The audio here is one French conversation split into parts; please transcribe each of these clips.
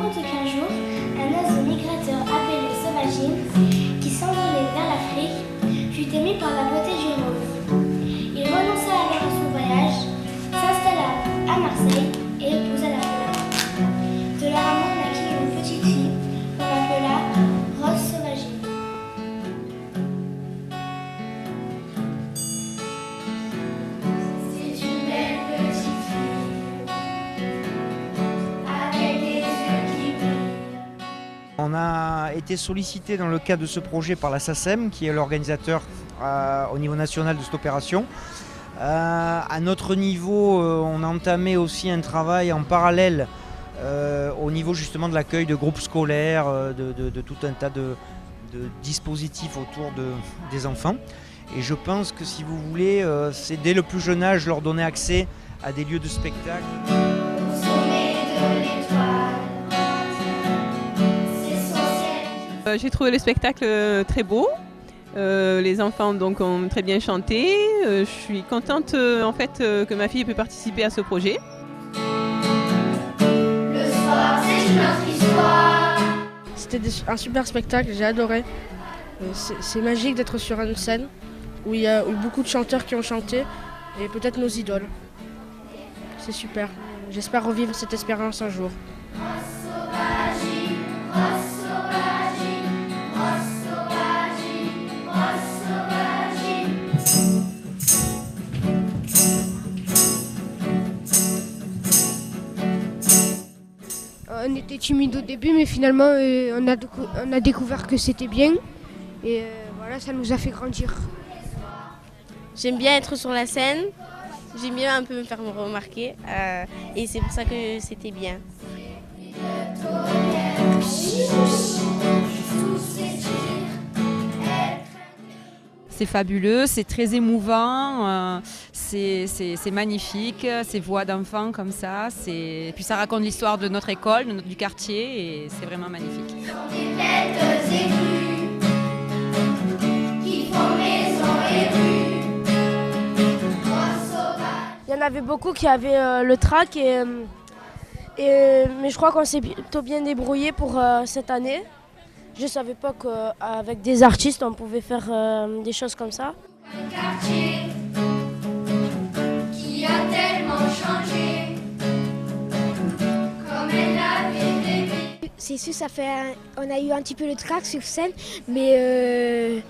raconte qu'un jour, un oiseau migrateur appelé Sauvagine, qui s'envolait vers l'Afrique, fut aimé par la beauté du rose. Il renonça alors à son voyage, s'installa à Marseille et épousa la fleur. De leur amour naquit une petite fille qu'on appela Rose Sauvagine. C'est une belle petite fille avec des yeux qui brillent. On a été sollicité dans le cadre de ce projet par la SACEM, qui est l'organisateur au niveau national de cette opération. À notre niveau, on a entamé aussi un travail en parallèle au niveau justement de l'accueil de groupes scolaires, de tout un tas de dispositifs autour des enfants. Et je pense que si vous voulez, c'est dès le plus jeune âge leur donner accès à des lieux de spectacle. Au sommet de l'étoile, c'est son ciel. J'ai trouvé le spectacle très beau. Les enfants donc ont très bien chanté. Je suis contente en fait que ma fille ait pu participer à ce projet. Le soir, c'est notre histoire. C'était un super spectacle, j'ai adoré. C'est magique d'être sur une scène où il y a eu beaucoup de chanteurs qui ont chanté et peut-être nos idoles. C'est super. J'espère revivre cette expérience un jour. On était timide au début, mais finalement on a découvert que c'était bien. Et voilà, ça nous a fait grandir. J'aime bien être sur la scène, j'aime bien un peu me faire remarquer et c'est pour ça que c'était bien. C'est fabuleux, c'est très émouvant, c'est magnifique, ces voix d'enfants comme ça. Et puis ça raconte l'histoire de notre école, du quartier et c'est vraiment magnifique. Des bêtes éclues qui font maison et rue. Rose sauvage. Il y en avait beaucoup qui avaient le trac, mais je crois qu'on s'est plutôt bien débrouillé pour cette année. Je ne savais pas qu'avec des artistes, on pouvait faire des choses comme ça. Un quartier qui a tellement changé, comme elle l'avait rêvé. C'est sûr, on a eu un petit peu le trac sur scène, mais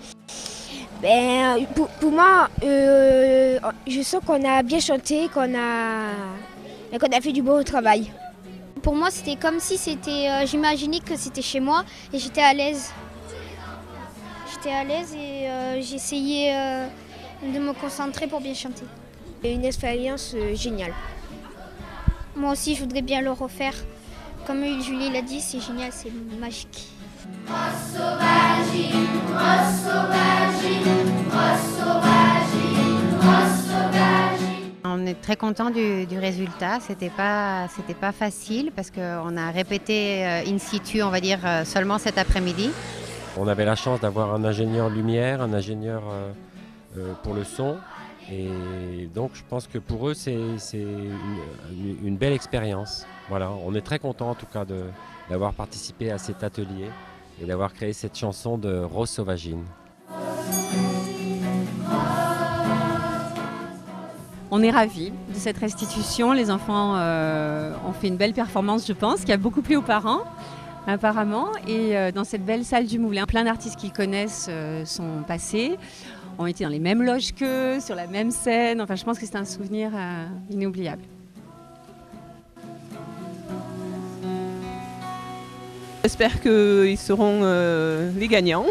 pour moi, je sens qu'on a bien chanté, qu'on a fait du bon travail. Pour moi, c'était comme si j'imaginais que c'était chez moi et j'étais à l'aise. J'étais à l'aise et j'essayais de me concentrer pour bien chanter. Une expérience géniale. Moi aussi, je voudrais bien le refaire. Comme Julie l'a dit, c'est génial, c'est magique. Rose sauvagine, rose sauvagine, rose sauvagine, rose sauvagine. On est très content du résultat. C'était pas facile parce qu'on a répété in situ, on va dire, seulement cet après-midi. On avait la chance d'avoir un ingénieur lumière, un ingénieur pour le son. Et donc je pense que pour eux c'est une belle expérience. Voilà, on est très content en tout cas d'avoir participé à cet atelier et d'avoir créé cette chanson de Rose Sauvagine. On est ravis de cette restitution. Les enfants ont fait une belle performance, je pense, qui a beaucoup plu aux parents, apparemment. Et dans cette belle salle du Moulin, plein d'artistes qu'ils connaissent sont passés, ont été dans les mêmes loges qu'eux, sur la même scène. Enfin, je pense que c'est un souvenir inoubliable. J'espère qu'ils seront les gagnants.